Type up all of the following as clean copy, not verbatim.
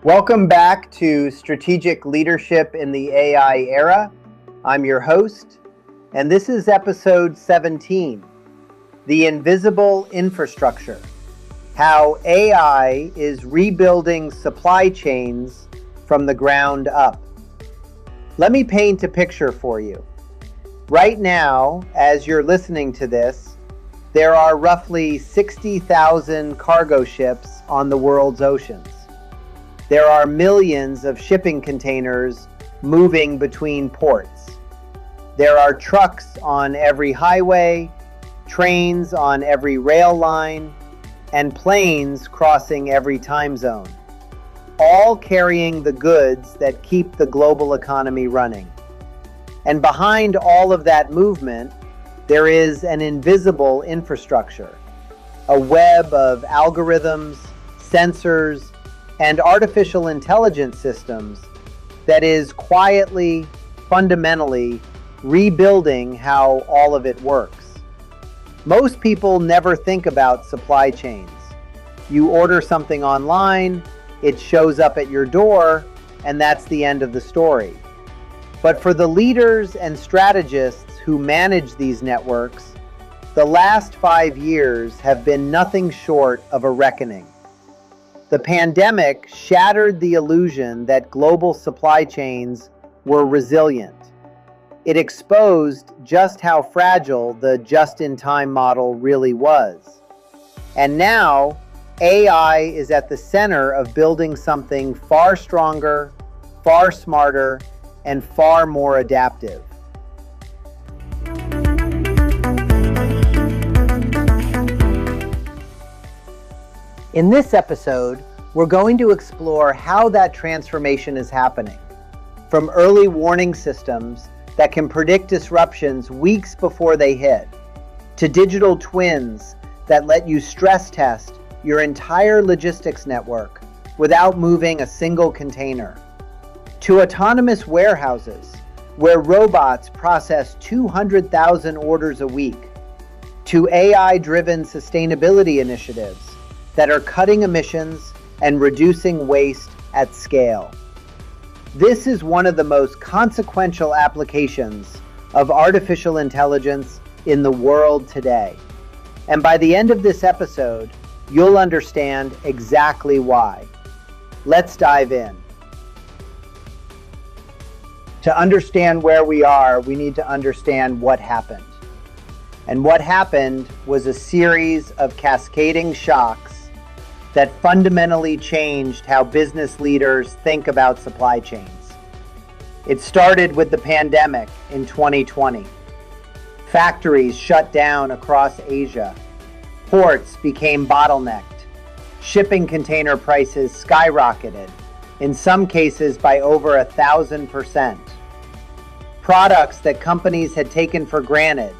Welcome back to Strategic Leadership in the AI Era. I'm your host, and this is episode 17, The Invisible Infrastructure, How AI is Rebuilding Supply Chains from the Ground Up. Let me paint a picture for you. Right now, as you're listening to this, there are roughly 60,000 cargo ships on the world's oceans. There are millions of shipping containers moving between ports. There are trucks on every highway, trains on every rail line, and planes crossing every time zone, all carrying the goods that keep the global economy running. And behind all of that movement, there is an invisible infrastructure, a web of algorithms, sensors, and artificial intelligence systems that is quietly, fundamentally rebuilding how all of it works. Most people never think about supply chains. You order something online, it shows up at your door, and that's the end of the story. But for the leaders and strategists who manage these networks, the last 5 years have been nothing short of a reckoning. The pandemic shattered the illusion that global supply chains were resilient. It exposed just how fragile the just-in-time model really was. And now, AI is at the center of building something far stronger, far smarter, and far more adaptive. In this episode, we're going to explore how that transformation is happening, from early warning systems that can predict disruptions weeks before they hit, to digital twins that let you stress test your entire logistics network without moving a single container, to autonomous warehouses where robots process 200,000 orders a week, to AI-driven sustainability initiatives that are cutting emissions and reducing waste at scale. This is one of the most consequential applications of artificial intelligence in the world today. And by the end of this episode, you'll understand exactly why. Let's dive in. To understand where we are, we need to understand what happened. And what happened was a series of cascading shocks that fundamentally changed how business leaders think about supply chains. It started with the pandemic in 2020. Factories shut down across Asia. Ports became bottlenecked. Shipping container prices skyrocketed, in some cases by over 1,000%. Products that companies had taken for granted,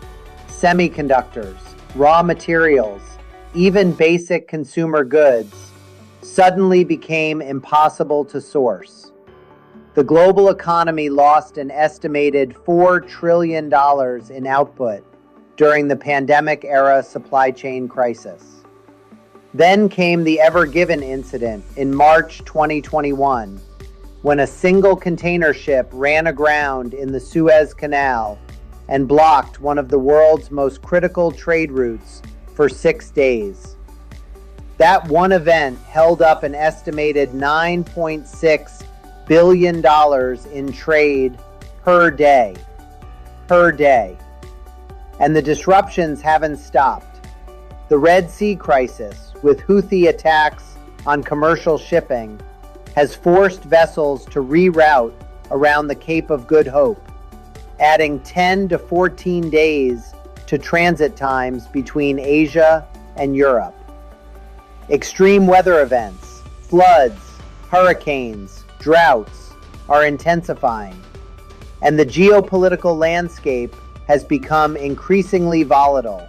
semiconductors, raw materials, even basic consumer goods, suddenly became impossible to source. The global economy lost an estimated $4 trillion in output during the pandemic-era supply chain crisis. Then came the Ever Given incident in March 2021, when a single container ship ran aground in the Suez Canal and blocked one of the world's most critical trade routes for 6 days. That one event held up an estimated $9.6 billion in trade per day. And the disruptions haven't stopped. The Red Sea crisis, with Houthi attacks on commercial shipping, has forced vessels to reroute around the Cape of Good Hope, adding 10 to 14 days to transit times between Asia and Europe. Extreme weather events, floods, hurricanes, droughts are intensifying, and the geopolitical landscape has become increasingly volatile,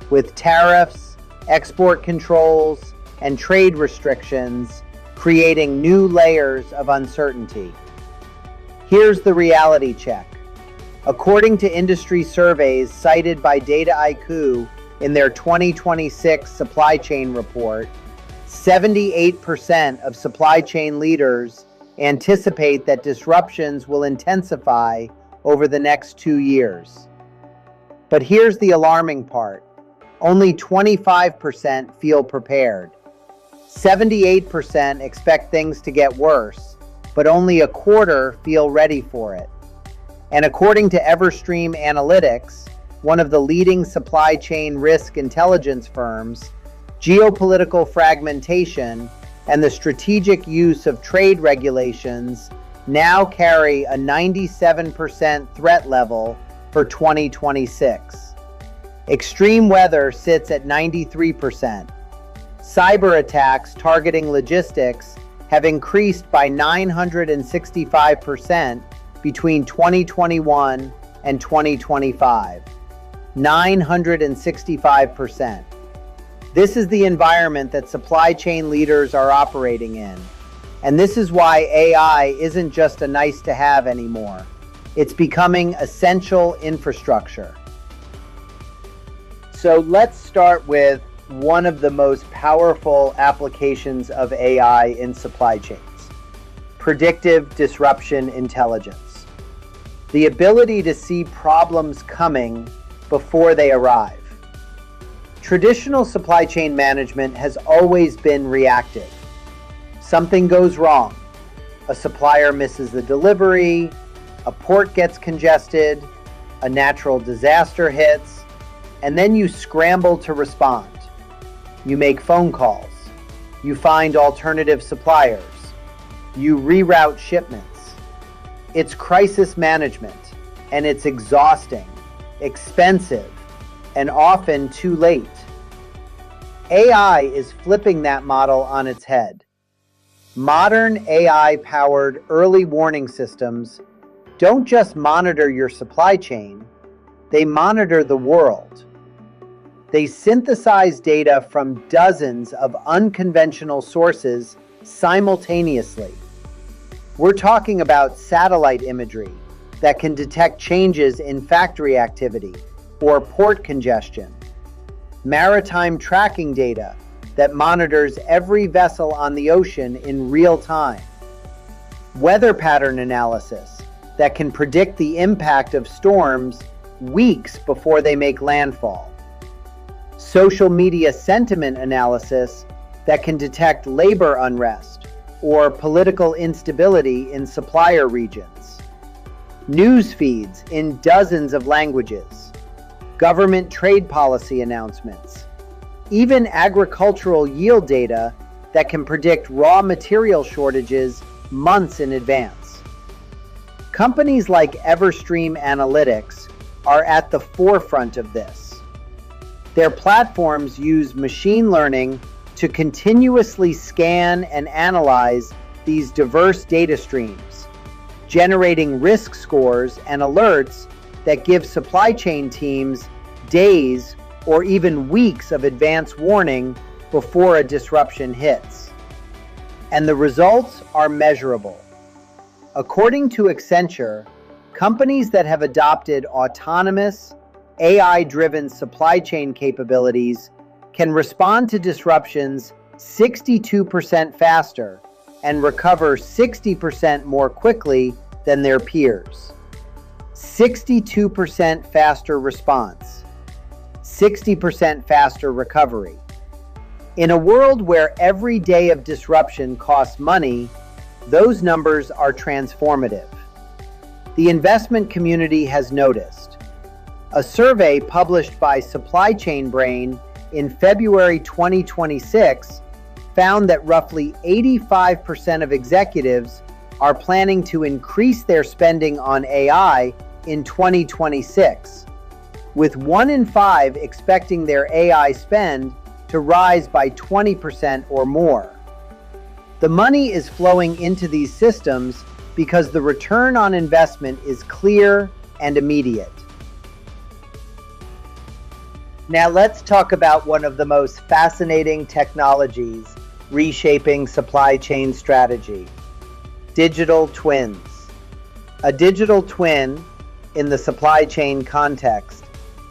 with tariffs, export controls, and trade restrictions creating new layers of uncertainty. Here's the reality check. According to industry surveys cited by Dataiku in their 2026 supply chain report, 78% of supply chain leaders anticipate that disruptions will intensify over the next 2 years. But here's the alarming part. Only 25% feel prepared. 78% expect things to get worse, but only a quarter feel ready for it. And according to Everstream Analytics, one of the leading supply chain risk intelligence firms, geopolitical fragmentation and the strategic use of trade regulations now carry a 97% threat level for 2026. Extreme weather sits at 93%. Cyber attacks targeting logistics have increased by 965% between 2021 and 2025. 965%. This is the environment that supply chain leaders are operating in. And this is why AI isn't just a nice to have anymore. It's becoming essential infrastructure. So let's start with one of the most powerful applications of AI in supply chains: predictive disruption intelligence. The ability to see problems coming before they arrive. Traditional supply chain management has always been reactive. Something goes wrong. A supplier misses the delivery, a port gets congested, a natural disaster hits, and then you scramble to respond. You make phone calls. You find alternative suppliers. You reroute shipments. It's crisis management, and it's exhausting, expensive, and often too late. AI is flipping that model on its head. Modern AI-powered early warning systems don't just monitor your supply chain, they monitor the world. They synthesize data from dozens of unconventional sources simultaneously. We're talking about satellite imagery that can detect changes in factory activity or port congestion, maritime tracking data that monitors every vessel on the ocean in real time, weather pattern analysis that can predict the impact of storms weeks before they make landfall, social media sentiment analysis that can detect labor unrest or political instability in supplier regions, news feeds in dozens of languages, government trade policy announcements, even agricultural yield data that can predict raw material shortages months in advance. Companies like Everstream Analytics are at the forefront of this. Their platforms use machine learning to continuously scan and analyze these diverse data streams, generating risk scores and alerts that give supply chain teams days or even weeks of advance warning before a disruption hits. And the results are measurable. According to Accenture, companies that have adopted autonomous, AI-driven supply chain capabilities can respond to disruptions 62% faster and recover 60% more quickly than their peers. 62% faster response, 60% faster recovery. In a world where every day of disruption costs money, those numbers are transformative. The investment community has noticed. A survey published by Supply Chain Brain in February 2026 found that roughly 85% of executives are planning to increase their spending on AI in 2026, with 1 in 5 expecting their AI spend to rise by 20% or more. The money is flowing into these systems because the return on investment is clear and immediate. Now let's talk about one of the most fascinating technologies reshaping supply chain strategy: digital twins. A digital twin, in the supply chain context,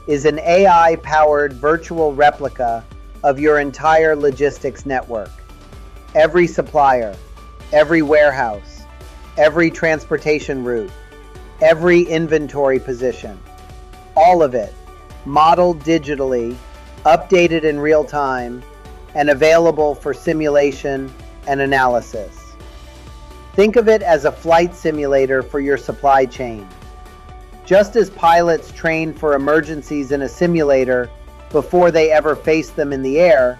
is an AI-powered virtual replica of your entire logistics network. Every supplier, every warehouse, every transportation route, every inventory position, all of it, modeled digitally, updated in real time, and available for simulation and analysis. Think of it as a flight simulator for your supply chain. Just as pilots train for emergencies in a simulator before they ever face them in the air,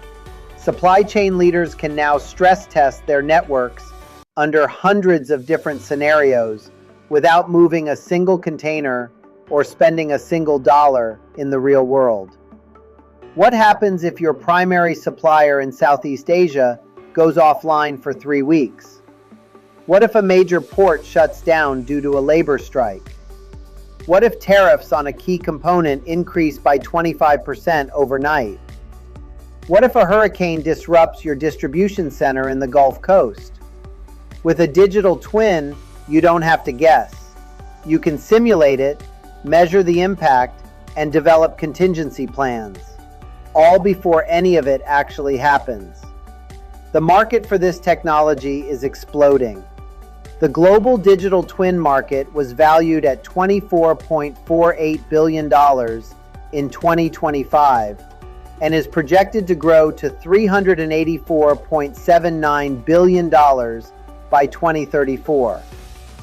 supply chain leaders can now stress test their networks under hundreds of different scenarios without moving a single container or spending a single dollar in the real world. What happens if your primary supplier in Southeast Asia goes offline for 3 weeks? What if a major port shuts down due to a labor strike? What if tariffs on a key component increase by 25% overnight? What if a hurricane disrupts your distribution center in the Gulf Coast? With a digital twin, you don't have to guess. You can simulate it, measure the impact, and develop contingency plans, all before any of it actually happens. The market for this technology is exploding. The global digital twin market was valued at $24.48 billion in 2025 and is projected to grow to $384.79 billion by 2034,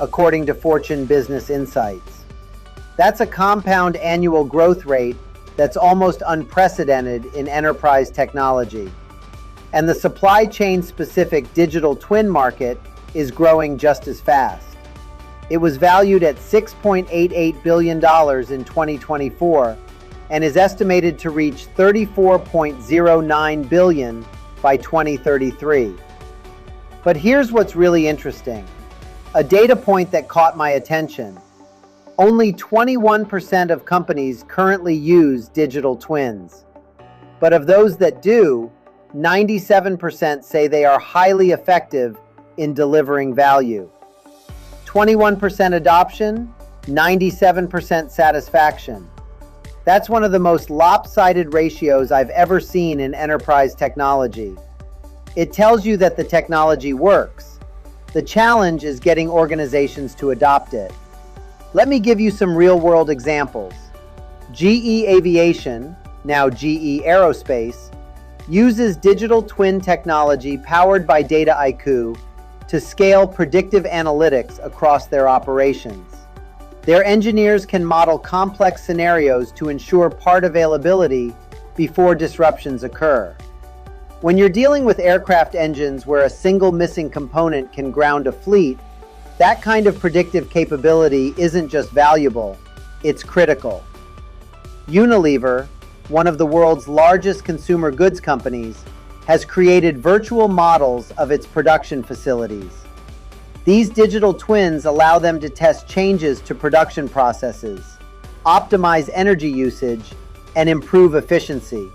according to Fortune Business Insights. That's a compound annual growth rate that's almost unprecedented in enterprise technology. And the supply chain specific digital twin market is growing just as fast. It was valued at $6.88 billion in 2024 and is estimated to reach $34.09 billion by 2033. But here's what's really interesting. A data point that caught my attention. Only 21% of companies currently use digital twins. But of those that do, 97% say they are highly effective in delivering value. 21% adoption, 97% satisfaction. That's one of the most lopsided ratios I've ever seen in enterprise technology. It tells you that the technology works. The challenge is getting organizations to adopt it. Let me give you some real-world examples. GE Aviation, now GE Aerospace, uses digital twin technology powered by Dataiku to scale predictive analytics across their operations. Their engineers can model complex scenarios to ensure part availability before disruptions occur. When you're dealing with aircraft engines where a single missing component can ground a fleet, that kind of predictive capability isn't just valuable, it's critical. Unilever, one of the world's largest consumer goods companies, has created virtual models of its production facilities. These digital twins allow them to test changes to production processes, optimize energy usage, and improve efficiency,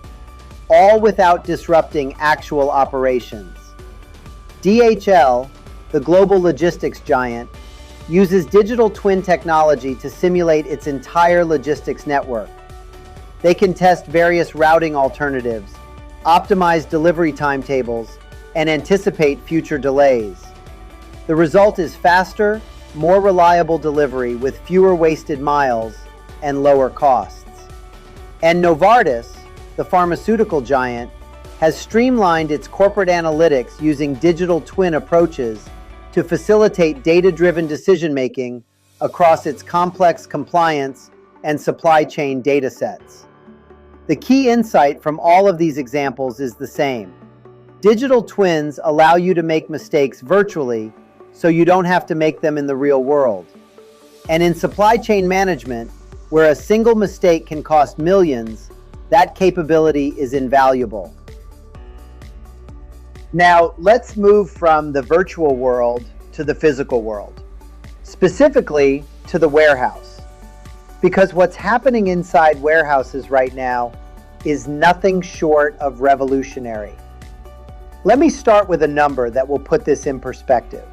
all without disrupting actual operations. DHL, the global logistics giant, uses digital twin technology to simulate its entire logistics network. They can test various routing alternatives, optimize delivery timetables, and anticipate future delays. The result is faster, more reliable delivery with fewer wasted miles and lower costs. And Novartis, the pharmaceutical giant, has streamlined its corporate analytics using digital twin approaches to facilitate data-driven decision-making across its complex compliance and supply chain data sets. The key insight from all of these examples is the same. Digital twins allow you to make mistakes virtually so you don't have to make them in the real world. And in supply chain management, where a single mistake can cost millions, that capability is invaluable. Now, let's move from the virtual world to the physical world, specifically to the warehouse. Because what's happening inside warehouses right now is nothing short of revolutionary. Let me start with a number that will put this in perspective.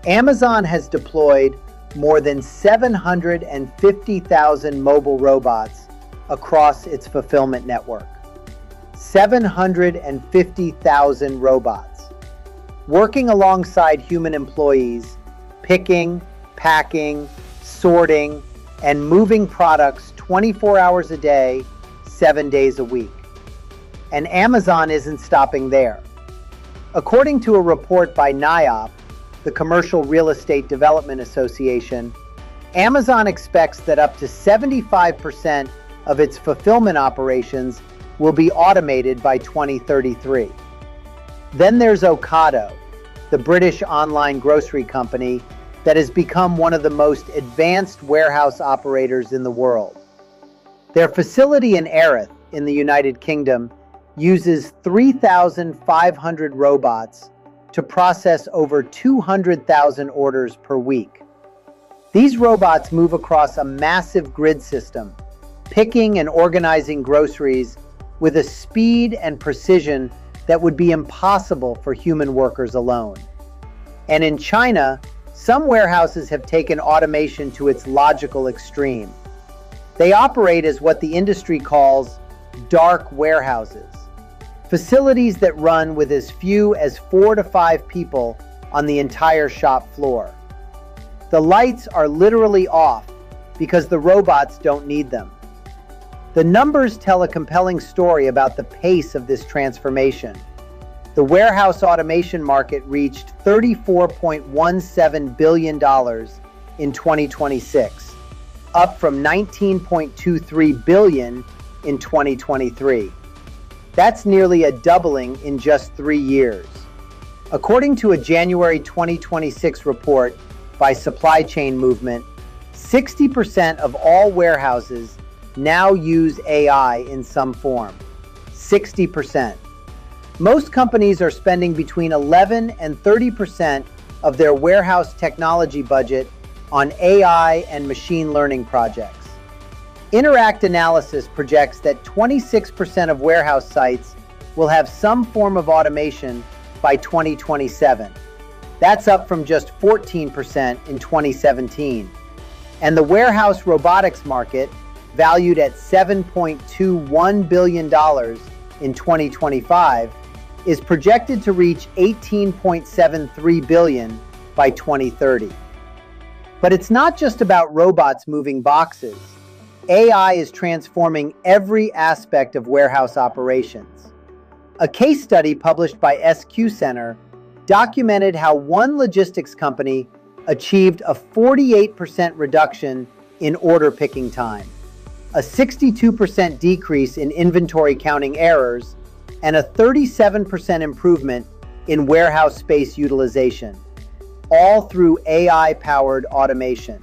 Amazon has deployed more than 750,000 mobile robots across its fulfillment network. 750,000 robots. working alongside human employees, picking, packing, sorting, and moving products 24 hours a day, 7 days a week. And Amazon isn't stopping there. According to a report by NIOP, the Commercial Real Estate Development Association, Amazon expects that up to 75% of its fulfillment operations will be automated by 2033. Then there's Ocado, the British online grocery company that has become one of the most advanced warehouse operators in the world. Their facility in Erith, in the United Kingdom, uses 3,500 robots to process over 200,000 orders per week. These robots move across a massive grid system, picking and organizing groceries with a speed and precision that would be impossible for human workers alone. And in China, some warehouses have taken automation to its logical extreme. They operate as what the industry calls dark warehouses, facilities that run with as few as 4 to 5 people on the entire shop floor. The lights are literally off because the robots don't need them. The numbers tell a compelling story about the pace of this transformation. The warehouse automation market reached $34.17 billion in 2026, up from $19.23 billion in 2023. That's nearly a doubling in just 3 years. According to a January 2026 report by Supply Chain Movement, 60% of all warehouses now use AI in some form. 60%. Most companies are spending between 11 and 30% of their warehouse technology budget on AI and machine learning projects. Interact Analysis projects that 26% of warehouse sites will have some form of automation by 2027. That's up from just 14% in 2017. And the warehouse robotics market, valued at $7.21 billion in 2025, is projected to reach $18.73 billion by 2030. But it's not just about robots moving boxes. AI is transforming every aspect of warehouse operations. A case study published by SQ Center documented how one logistics company achieved a 48% reduction in order picking time, a 62% decrease in inventory counting errors, and a 37% improvement in warehouse space utilization, all through AI-powered automation.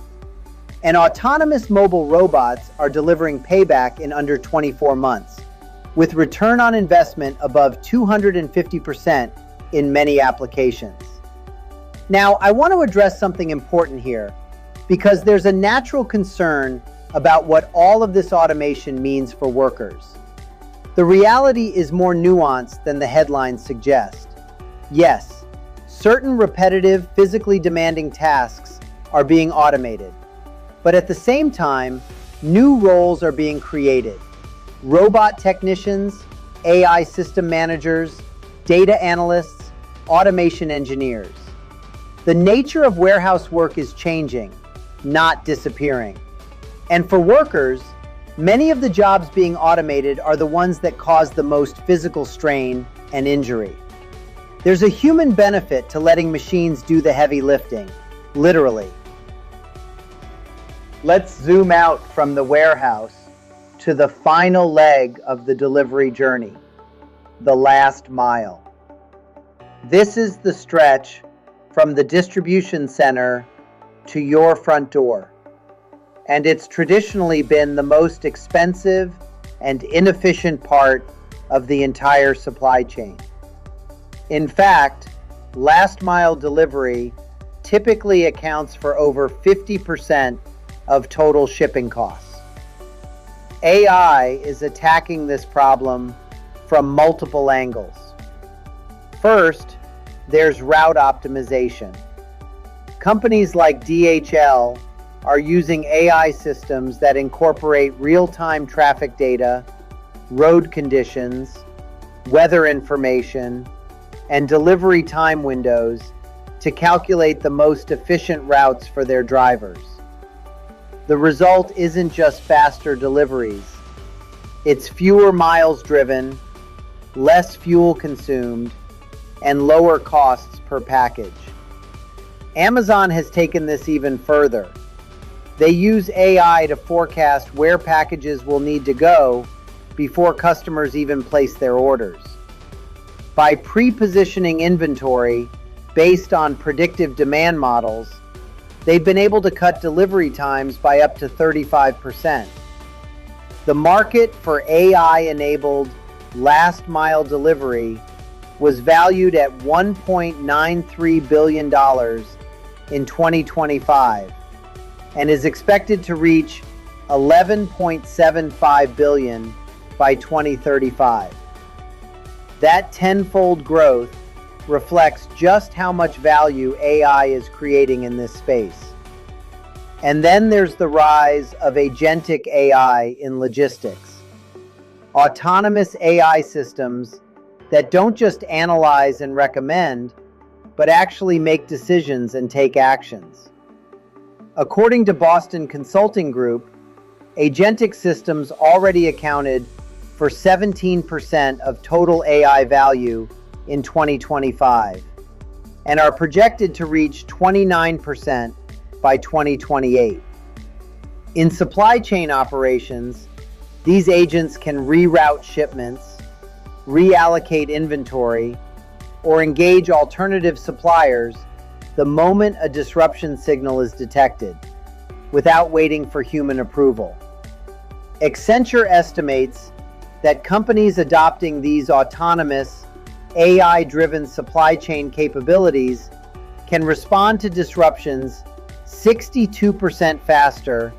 And autonomous mobile robots are delivering payback in under 24 months, with return on investment above 250% in many applications. Now, I want to address something important here, because there's a natural concern about what all of this automation means for workers. The reality is more nuanced than the headlines suggest. Yes, certain repetitive, physically demanding tasks are being automated, but at the same time, new roles are being created. Robot technicians, AI system managers, data analysts, automation engineers. The nature of warehouse work is changing, not disappearing. And for workers, many of the jobs being automated are the ones that cause the most physical strain and injury. There's a human benefit to letting machines do the heavy lifting, literally. Let's zoom out from the warehouse to the final leg of the delivery journey, the last mile. This is the stretch from the distribution center to your front door. And it's traditionally been the most expensive and inefficient part of the entire supply chain. In fact, last mile delivery typically accounts for over 50% of total shipping costs. AI is attacking this problem from multiple angles. First, there's route optimization. Companies like DHL are using AI systems that incorporate real-time traffic data, road conditions, weather information, and delivery time windows to calculate the most efficient routes for their drivers. The result isn't just faster deliveries. It's fewer miles driven, less fuel consumed, and lower costs per package. Amazon has taken this even further. They use AI to forecast where packages will need to go before customers even place their orders. By pre-positioning inventory based on predictive demand models, they've been able to cut delivery times by up to 35%. The market for AI-enabled last-mile delivery was valued at $1.93 billion in 2025 and is expected to reach $11.75 billion by 2035. That tenfold growth reflects just how much value AI is creating in this space. And then there's the rise of agentic AI in logistics. Autonomous AI systems that don't just analyze and recommend, but actually make decisions and take actions. According to Boston Consulting Group, agentic systems already accounted for 17% of total AI value in 2025 and are projected to reach 29% by 2028. In supply chain operations, these agents can reroute shipments, reallocate inventory, or engage alternative suppliers the moment a disruption signal is detected, without waiting for human approval. Accenture estimates that companies adopting these autonomous, AI-driven supply chain capabilities can respond to disruptions 62% faster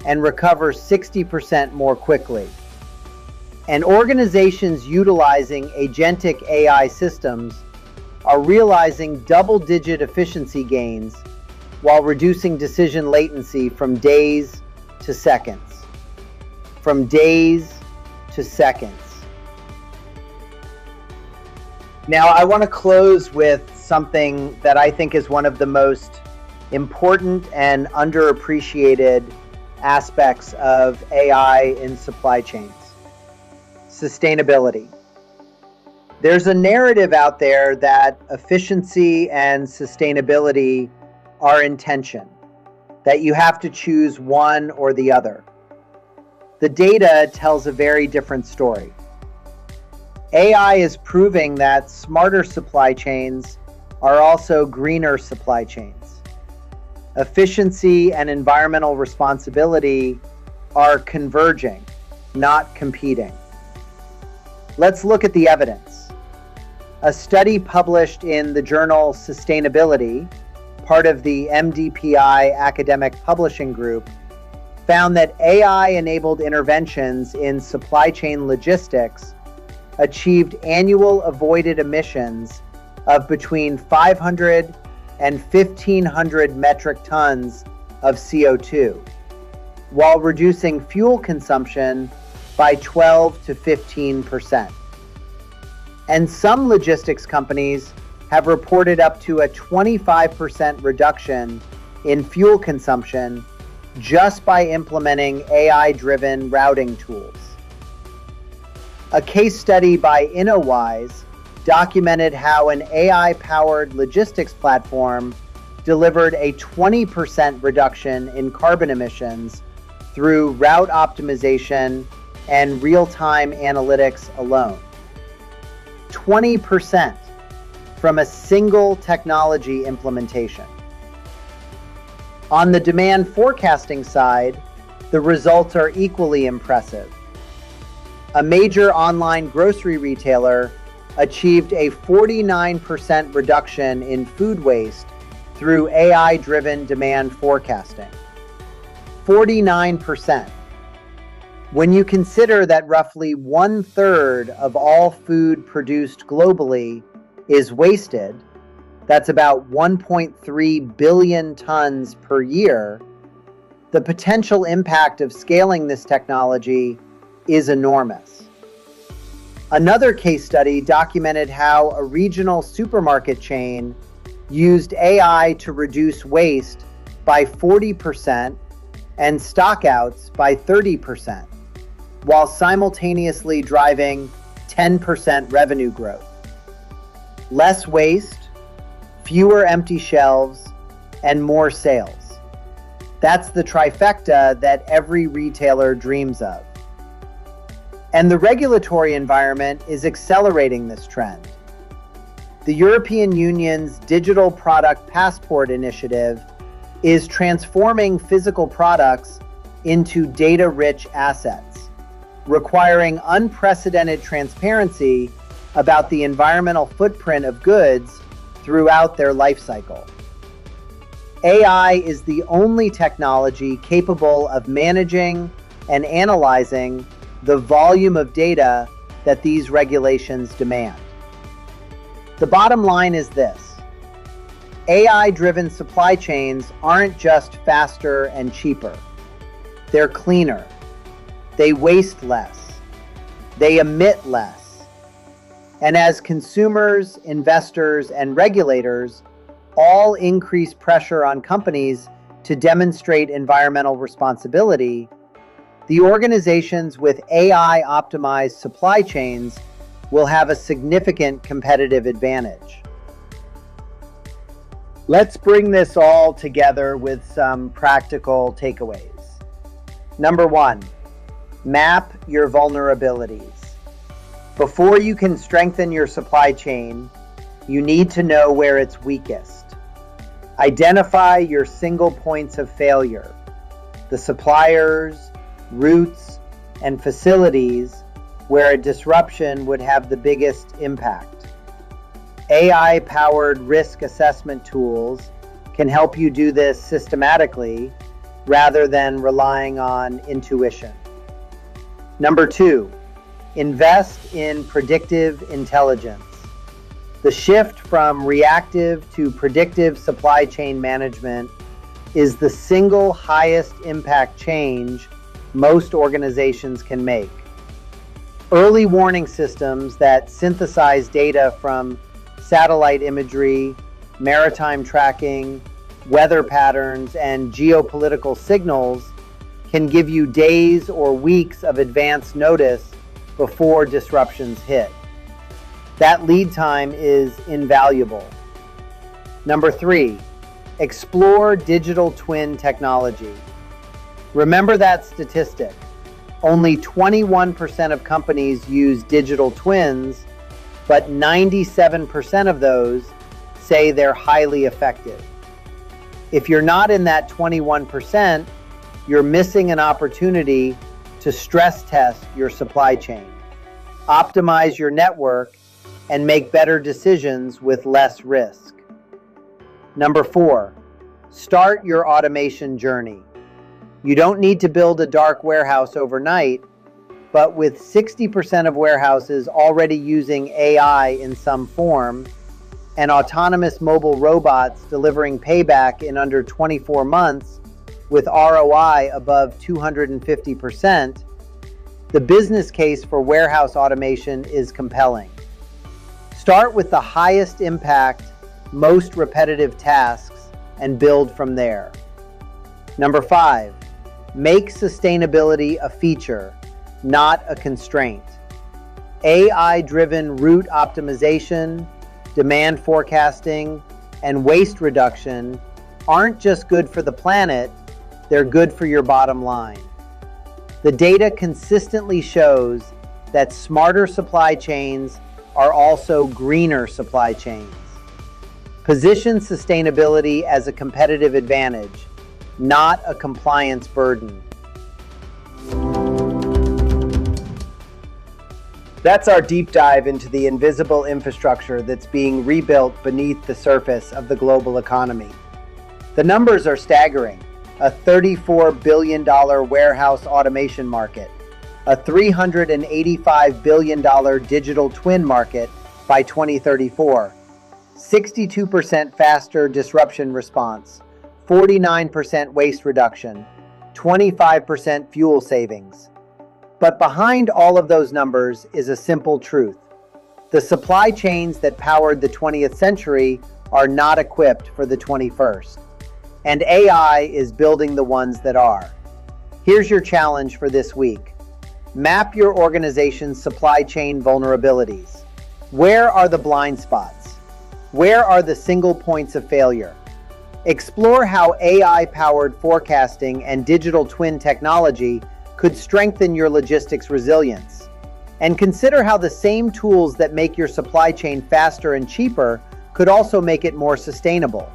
and recover 60% more quickly. And organizations utilizing agentic AI systems are realizing double-digit efficiency gains while reducing decision latency from days to seconds. From days to seconds. Now, I want to close with something that I think is one of the most important and underappreciated aspects of AI in supply chains: sustainability. There's a narrative out there that efficiency and sustainability are in tension, that you have to choose one or the other. The data tells a very different story. AI is proving that smarter supply chains are also greener supply chains. Efficiency and environmental responsibility are converging, not competing. Let's look at the evidence. A study published in the journal Sustainability, part of the MDPI academic publishing group, found that AI-enabled interventions in supply chain logistics achieved annual avoided emissions of between 500 and 1,500 metric tons of CO2, while reducing fuel consumption by 12 to 15%. And some logistics companies have reported up to a 25% reduction in fuel consumption just by implementing AI-driven routing tools. A case study by InnoWise documented how an AI-powered logistics platform delivered a 20% reduction in carbon emissions through route optimization and real-time analytics alone. 20% from a single technology implementation. On the demand forecasting side, the results are equally impressive. A major online grocery retailer achieved a 49% reduction in food waste through AI-driven demand forecasting. 49%. When you consider that roughly 1/3 of all food produced globally is wasted, that's about 1.3 billion tons per year, the potential impact of scaling this technology is enormous. Another case study documented how a regional supermarket chain used AI to reduce waste by 40% and stockouts by 30%, while simultaneously driving 10% revenue growth. Less waste, fewer empty shelves, and more sales. That's the trifecta that every retailer dreams of. And the regulatory environment is accelerating this trend. The European Union's Digital Product Passport initiative is transforming physical products into data-rich assets, requiring unprecedented transparency about the environmental footprint of goods throughout their life cycle. AI is the only technology capable of managing and analyzing the volume of data that these regulations demand. The bottom line is this: AI-driven supply chains aren't just faster and cheaper. They're cleaner. They waste less. They emit less. And as consumers, investors, and regulators all increase pressure on companies to demonstrate environmental responsibility, the organizations with AI-optimized supply chains will have a significant competitive advantage. Let's bring this all together with some practical takeaways. Number one, map your vulnerabilities. Before you can strengthen your supply chain, you need to know where it's weakest. Identify your single points of failure, the suppliers, routes, and facilities where a disruption would have the biggest impact. AI-powered risk assessment tools can help you do this systematically rather than relying on intuition. Number two, invest in predictive intelligence. The shift from reactive to predictive supply chain management is the single highest impact change most organizations can make. Early warning systems that synthesize data from satellite imagery, maritime tracking, weather patterns, and geopolitical signals can give you days or weeks of advance notice before disruptions hit. That lead time is invaluable. Number three, explore digital twin technology. Remember that statistic. Only 21% of companies use digital twins, but 97% of those say they're highly effective. If you're not in that 21%, you're missing an opportunity to stress test your supply chain, optimize your network, and make better decisions with less risk. Number four, start your automation journey. You don't need to build a dark warehouse overnight, but with 60% of warehouses already using AI in some form and autonomous mobile robots delivering payback in under 24 months with ROI above 250%, the business case for warehouse automation is compelling. Start with the highest impact, most repetitive tasks and build from there. Number five, make sustainability a feature, not a constraint. AI-driven route optimization, demand forecasting, and waste reduction aren't just good for the planet, they're good for your bottom line. The data consistently shows that smarter supply chains are also greener supply chains. Position sustainability as a competitive advantage, not a compliance burden. That's our deep dive into the invisible infrastructure that's being rebuilt beneath the surface of the global economy. The numbers are staggering. A $34 billion warehouse automation market, a $385 billion digital twin market by 2034, 62% faster disruption response, 49% waste reduction, 25% fuel savings. But behind all of those numbers is a simple truth. The supply chains that powered the 20th century are not equipped for the 21st. And AI is building the ones that are. Here's your challenge for this week. Map your organization's supply chain vulnerabilities. Where are the blind spots? Where are the single points of failure? Explore how AI-powered forecasting and digital twin technology could strengthen your logistics resilience. And consider how the same tools that make your supply chain faster and cheaper could also make it more sustainable.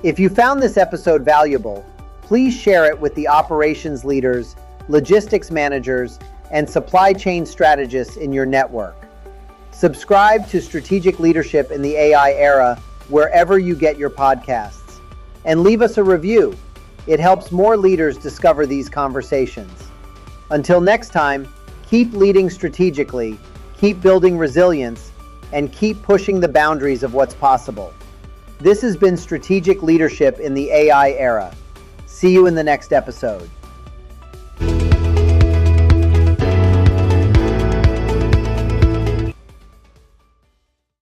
If you found this episode valuable, please share it with the operations leaders, logistics managers, and supply chain strategists in your network. Subscribe to Strategic Leadership in the AI Era wherever you get your podcasts. And leave us a review. It helps more leaders discover these conversations. Until next time, keep leading strategically, keep building resilience, and keep pushing the boundaries of what's possible. This has been Strategic Leadership in the AI Era. See you in the next episode.